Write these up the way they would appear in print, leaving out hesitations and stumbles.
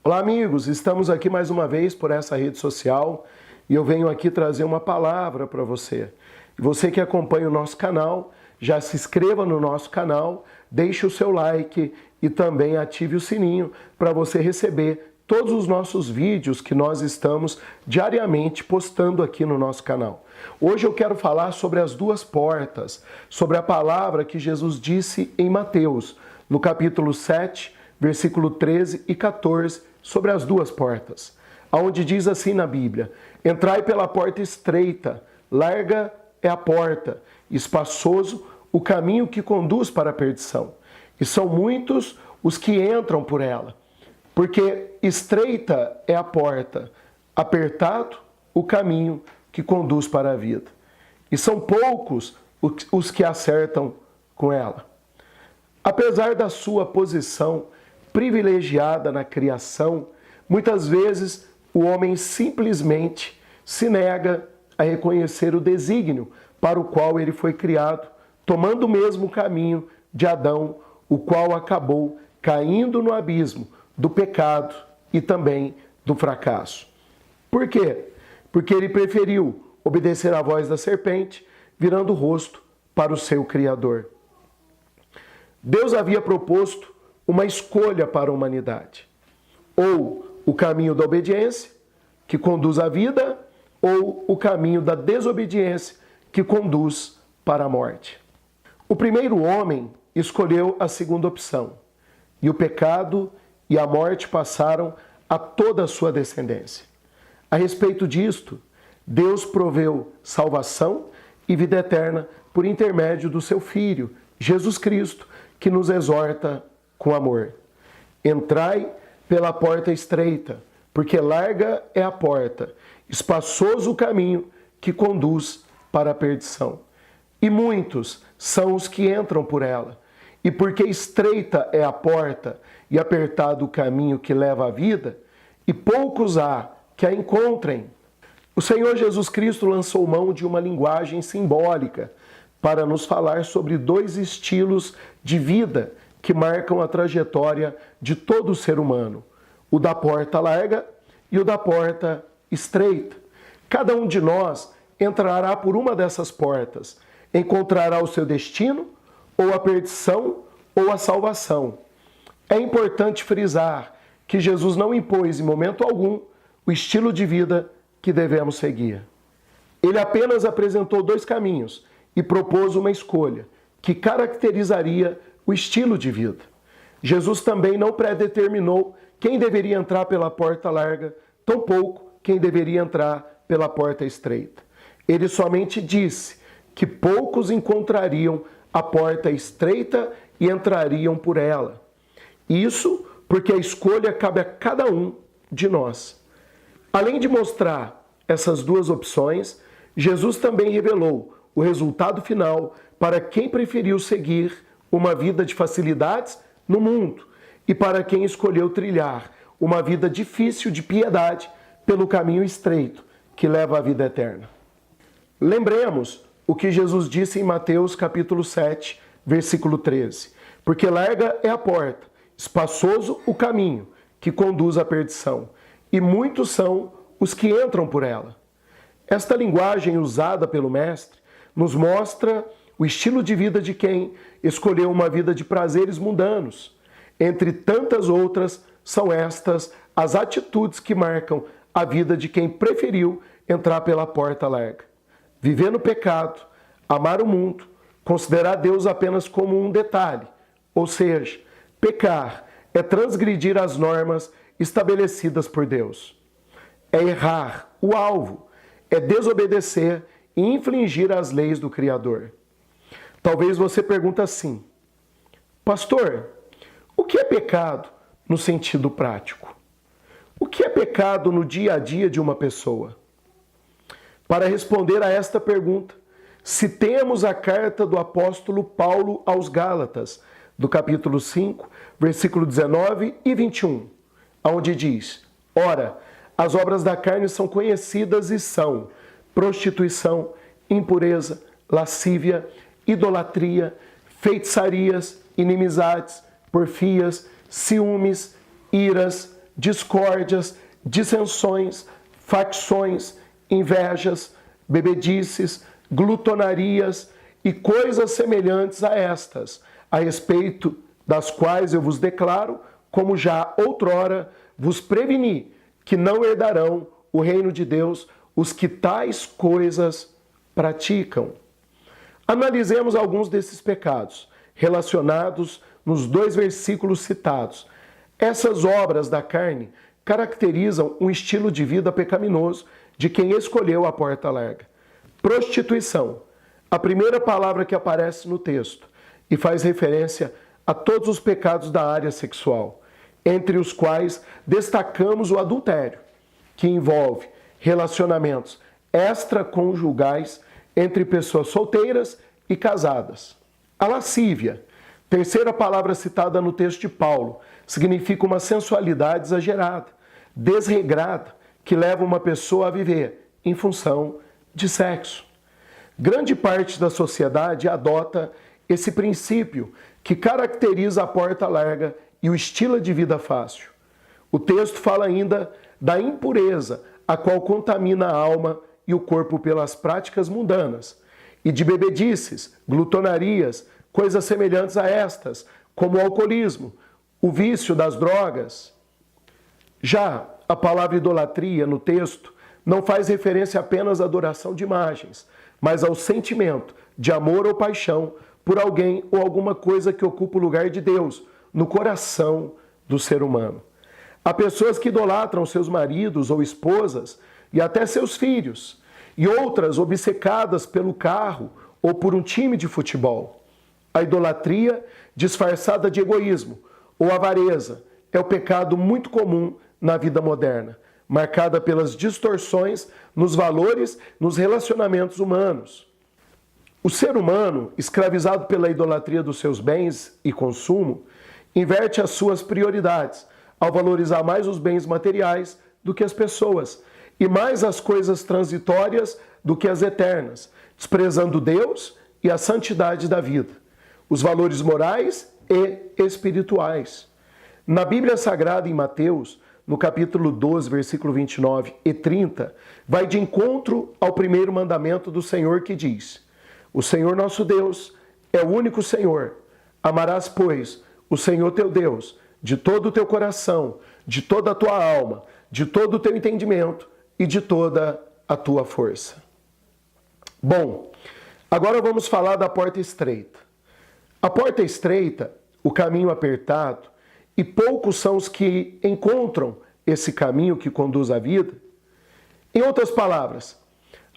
Olá amigos, estamos aqui mais uma vez por essa rede social e eu venho aqui trazer uma palavra para você. Você que acompanha o nosso canal, já se inscreva no nosso canal, deixe o seu like e também ative o sininho para você receber todos os nossos vídeos que nós estamos diariamente postando aqui no nosso canal. Hoje eu quero falar sobre as duas portas, sobre a palavra que Jesus disse em Mateus, no capítulo 7, versículo 13 e 14, sobre as duas portas, onde diz assim na Bíblia: entrai pela porta estreita, larga é a porta, espaçoso o caminho que conduz para a perdição, e são muitos os que entram por ela. Porque estreita é a porta, apertado o caminho que conduz para a vida, e são poucos os que acertam com ela. Apesar da sua posição privilegiada na criação, muitas vezes o homem simplesmente se nega a reconhecer o desígnio para o qual ele foi criado, tomando o mesmo caminho de Adão, o qual acabou caindo no abismo do pecado e também do fracasso. Por quê? Porque ele preferiu obedecer à voz da serpente, virando o rosto para o seu Criador. Deus havia proposto uma escolha para a humanidade: ou o caminho da obediência, que conduz à vida, ou o caminho da desobediência, que conduz para a morte. O primeiro homem escolheu a segunda opção, e o pecado e a morte passaram a toda a sua descendência. A respeito disto, Deus proveu salvação e vida eterna por intermédio do seu Filho, Jesus Cristo, que nos exorta com amor. Entrai pela porta estreita, porque larga é a porta, espaçoso o caminho que conduz para a perdição. E muitos são os que entram por ela. E porque estreita é a porta e apertado o caminho que leva à vida, e poucos há que a encontrem. O Senhor Jesus Cristo lançou mão de uma linguagem simbólica para nos falar sobre dois estilos de vida que marcam a trajetória de todo ser humano: o da porta larga e o da porta estreita. Cada um de nós entrará por uma dessas portas, encontrará o seu destino, ou a perdição, ou a salvação. É importante frisar que Jesus não impôs em momento algum o estilo de vida que devemos seguir. Ele apenas apresentou dois caminhos e propôs uma escolha que caracterizaria o estilo de vida. Jesus também não predeterminou quem deveria entrar pela porta larga, tampouco quem deveria entrar pela porta estreita. Ele somente disse que poucos encontrariam a porta estreita e entrariam por ela. Isso porque a escolha cabe a cada um de nós. Além de mostrar essas duas opções, Jesus também revelou o resultado final para quem preferiu seguir uma vida de facilidades no mundo e para quem escolheu trilhar uma vida difícil de piedade pelo caminho estreito que leva à vida eterna. Lembremos o que Jesus disse em Mateus capítulo 7, versículo 13. Porque larga é a porta, espaçoso o caminho que conduz à perdição, e muitos são os que entram por ela. Esta linguagem usada pelo Mestre nos mostra o estilo de vida de quem escolheu uma vida de prazeres mundanos. Entre tantas outras, são estas as atitudes que marcam a vida de quem preferiu entrar pela porta larga: viver no pecado, amar o mundo, considerar Deus apenas como um detalhe, ou seja, pecar é transgredir as normas estabelecidas por Deus. É errar o alvo, é desobedecer e infringir as leis do Criador. Talvez você pergunte assim: pastor, o que é pecado no sentido prático? O que é pecado no dia a dia de uma pessoa? Para responder a esta pergunta, citemos a carta do apóstolo Paulo aos Gálatas, do capítulo 5, versículo 19 e 21, onde diz: ora, as obras da carne são conhecidas e são prostituição, impureza, lascívia, idolatria, feitiçarias, inimizades, porfias, ciúmes, iras, discórdias, dissensões, facções, invejas, bebedices, glutonarias e coisas semelhantes a estas, a respeito das quais eu vos declaro, como já outrora vos preveni, que não herdarão o reino de Deus os que tais coisas praticam. Analisemos alguns desses pecados relacionados nos 2 versículos citados. Essas obras da carne caracterizam um estilo de vida pecaminoso de quem escolheu a porta larga. Prostituição, a primeira palavra que aparece no texto, e faz referência a todos os pecados da área sexual, entre os quais destacamos o adultério, que envolve relacionamentos extraconjugais entre pessoas solteiras e casadas. A lascívia, terceira palavra citada no texto de Paulo, significa uma sensualidade exagerada, desregrada, que leva uma pessoa a viver em função de sexo. Grande parte da sociedade adota esse princípio que caracteriza a porta larga e o estilo de vida fácil. O texto fala ainda da impureza, a qual contamina a alma e o corpo pelas práticas mundanas, e de bebedices, glutonarias, coisas semelhantes a estas, como o alcoolismo, o vício das drogas. Já a palavra idolatria no texto não faz referência apenas à adoração de imagens, mas ao sentimento de amor ou paixão por alguém ou alguma coisa que ocupa o lugar de Deus no coração do ser humano. Há pessoas que idolatram seus maridos ou esposas e até seus filhos, e outras obcecadas pelo carro ou por um time de futebol. A idolatria, disfarçada de egoísmo ou avareza, é o pecado muito comum na vida moderna, marcada pelas distorções nos valores, nos relacionamentos humanos. O ser humano, escravizado pela idolatria dos seus bens e consumo, inverte as suas prioridades ao valorizar mais os bens materiais do que as pessoas e mais as coisas transitórias do que as eternas, desprezando Deus e a santidade da vida, os valores morais e espirituais. Na Bíblia Sagrada, em Mateus, no capítulo 12, versículo 29 e 30, vai de encontro ao primeiro mandamento do Senhor que diz: o Senhor nosso Deus é o único Senhor. Amarás, pois, o Senhor teu Deus de todo o teu coração, de toda a tua alma, de todo o teu entendimento e de toda a tua força. Bom, agora vamos falar da porta estreita. A porta estreita, o caminho apertado, e poucos são os que encontram esse caminho que conduz à vida. Em outras palavras,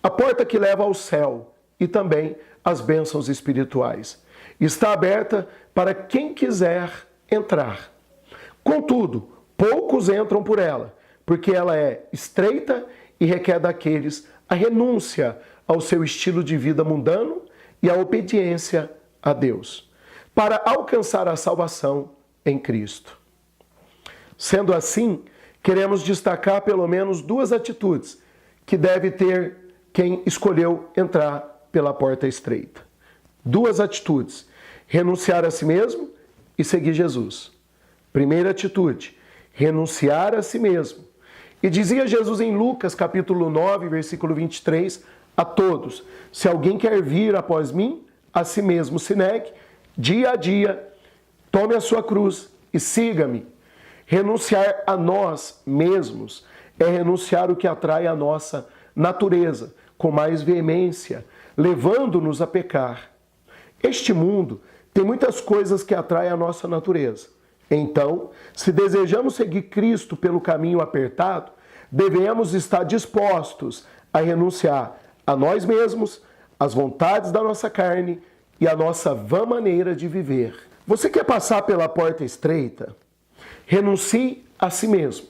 a porta que leva ao céu e também às bênçãos espirituais está aberta para quem quiser entrar. Contudo, poucos entram por ela, porque ela é estreita e requer daqueles a renúncia ao seu estilo de vida mundano e a obediência a Deus, para alcançar a salvação em Cristo. Sendo assim, queremos destacar pelo menos 2 atitudes que deve ter quem escolheu entrar pela porta estreita. 2 atitudes: renunciar a si mesmo e seguir Jesus. Primeira atitude: renunciar a si mesmo. E dizia Jesus em Lucas, capítulo 9, versículo 23, a todos: se alguém quer vir após mim, a si mesmo se negue, dia a dia, tome a sua cruz e siga-me. Renunciar a nós mesmos é renunciar o que atrai a nossa natureza, com mais veemência, levando-nos a pecar. Este mundo tem muitas coisas que atraem a nossa natureza. Então, se desejamos seguir Cristo pelo caminho apertado, devemos estar dispostos a renunciar a nós mesmos, às vontades da nossa carne e à nossa vã maneira de viver. Você quer passar pela porta estreita? Renuncie a si mesmo.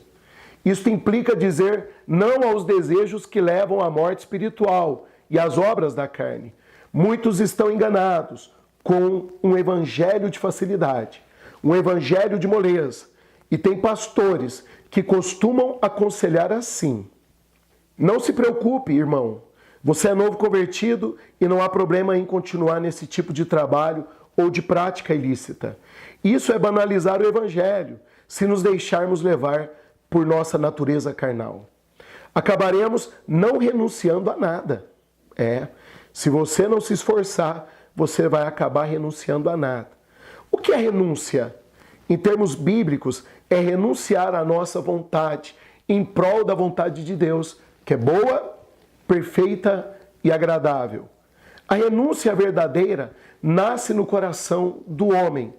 Isto implica dizer não aos desejos que levam à morte espiritual e às obras da carne. Muitos estão enganados com um evangelho de facilidade, um evangelho de moleza, e tem pastores que costumam aconselhar assim: não se preocupe, irmão, você é novo convertido e não há problema em continuar nesse tipo de trabalho ou de prática ilícita. Isso é banalizar o evangelho, se nos deixarmos levar por nossa natureza carnal. Acabaremos não renunciando a nada. Se você não se esforçar, você vai acabar renunciando a nada. O que é renúncia? Em termos bíblicos, é renunciar à nossa vontade em prol da vontade de Deus, que é boa, perfeita e agradável. A renúncia verdadeira nasce no coração do homem.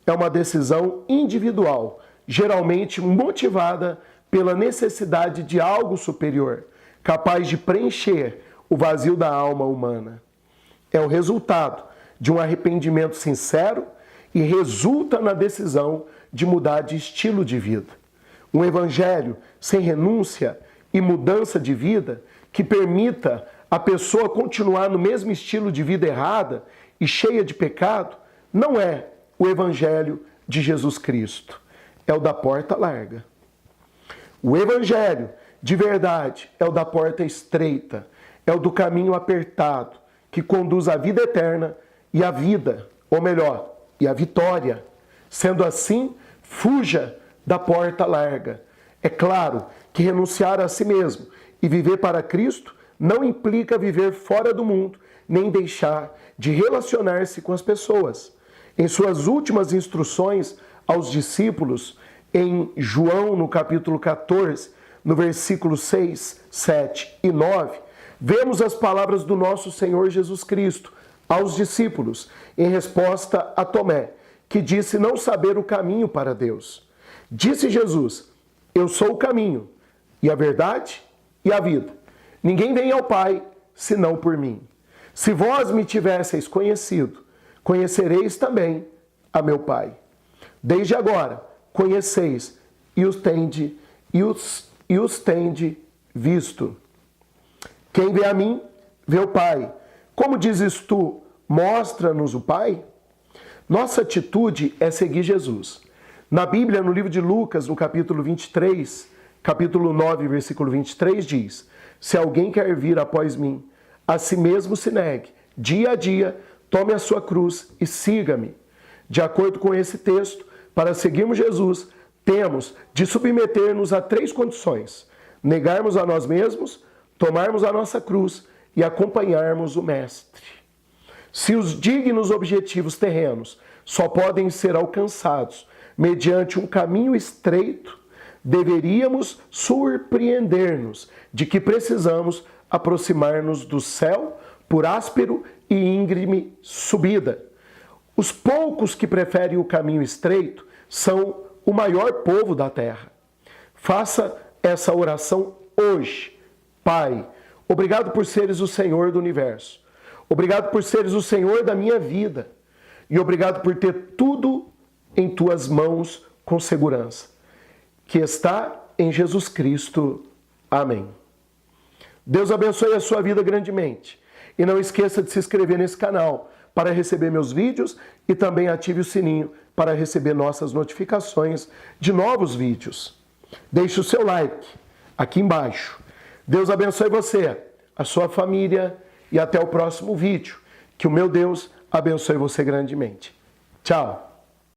É uma decisão individual, geralmente motivada pela necessidade de algo superior, capaz de preencher o vazio da alma humana. É o resultado de um arrependimento sincero e resulta na decisão de mudar de estilo de vida. Um evangelho sem renúncia e mudança de vida que permita a pessoa continuar no mesmo estilo de vida errada e cheia de pecado, não é o evangelho de Jesus Cristo. É o da porta larga. O evangelho de verdade é o da porta estreita, é o do caminho apertado, que conduz à vida eterna e à vida, ou melhor, e à vitória. Sendo assim, fuja da porta larga. É claro que renunciar a si mesmo e viver para Cristo não implica viver fora do mundo, nem deixar de relacionar-se com as pessoas. Em suas últimas instruções aos discípulos, em João, no capítulo 14, no versículo 6, 7 e 9, vemos as palavras do nosso Senhor Jesus Cristo aos discípulos, em resposta a Tomé, que disse não saber o caminho para Deus. Disse Jesus: eu sou o caminho, e a verdade e a vida. Ninguém vem ao Pai, senão por mim. Se vós me tivesseis conhecido, conhecereis também a meu Pai. Desde agora, conheceis e os tende visto. Quem vê a mim, vê o Pai. Como dizes tu, mostra-nos o Pai? Nossa atitude é seguir Jesus. Na Bíblia, no livro de Lucas, no capítulo 23, capítulo 9, versículo 23, diz: se alguém quer vir após mim, a si mesmo se negue, dia a dia, tome a sua cruz e siga-me. De acordo com esse texto, para seguirmos Jesus, temos de submeter-nos a 3 condições: negarmos a nós mesmos, tomarmos a nossa cruz e acompanharmos o Mestre. Se os dignos objetivos terrenos só podem ser alcançados mediante um caminho estreito, deveríamos surpreender-nos de que precisamos aproximar-nos do céu por áspero e íngreme subida. Os poucos que preferem o caminho estreito são o maior povo da terra. Faça essa oração hoje. Pai, obrigado por seres o Senhor do universo. Obrigado por seres o Senhor da minha vida. E obrigado por ter tudo em tuas mãos com segurança, que está em Jesus Cristo. Amém. Deus abençoe a sua vida grandemente. E não esqueça de se inscrever nesse canal para receber meus vídeos e também ative o sininho para receber nossas notificações de novos vídeos. Deixe o seu like aqui embaixo. Deus abençoe você, a sua família e até o próximo vídeo. Que o meu Deus abençoe você grandemente. Tchau!